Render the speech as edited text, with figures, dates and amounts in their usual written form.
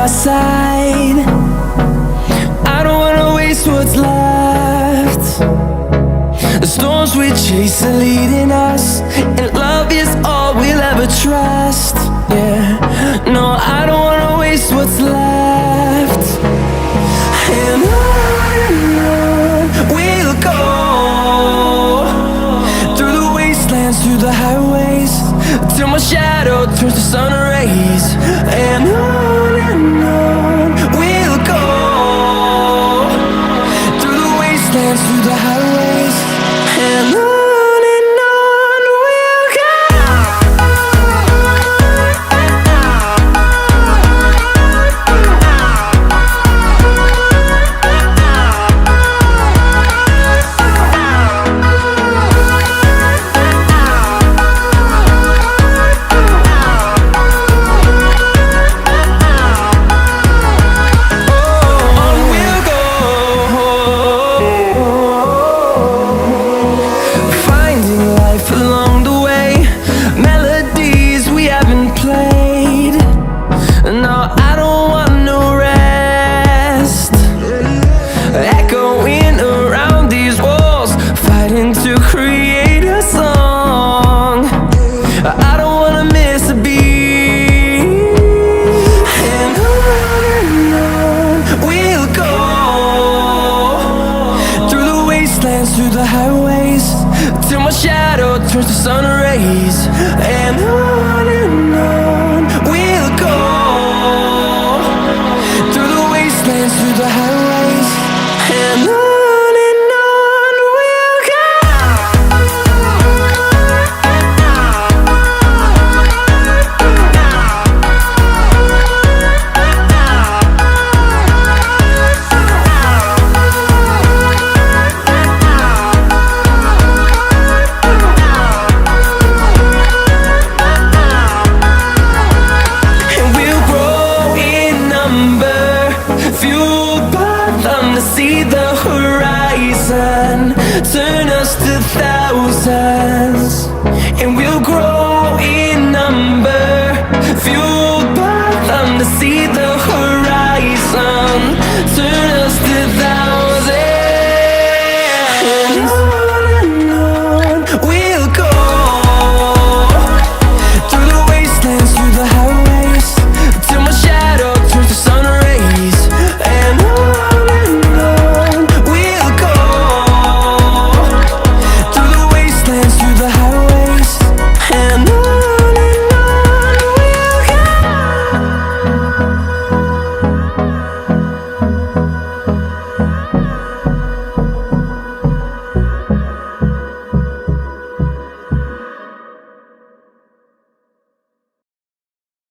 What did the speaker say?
our side. I don't wanna waste what's left. The storms we chase are leading us, and love is all we'll ever trust. Yeah, no, I don't wanna waste what's left. And on we'll go, through the wastelands, through the highways, till my shadow turns to sun rays. And on we'll go, through the wastelands, through the highways, and on we'll go. No, I don't want no rest. Echoing around these walls, fighting to create a song. I don't wanna miss a beat. And on we'll go, through the wastelands, through the highways, till my shadow turns to sun rays. And on we'll go, through the highways, and on we'll go. And we'll grow in number, fueled by them to see the horizon, turn us to thousands. And we'll grow in number, fueled by them to see the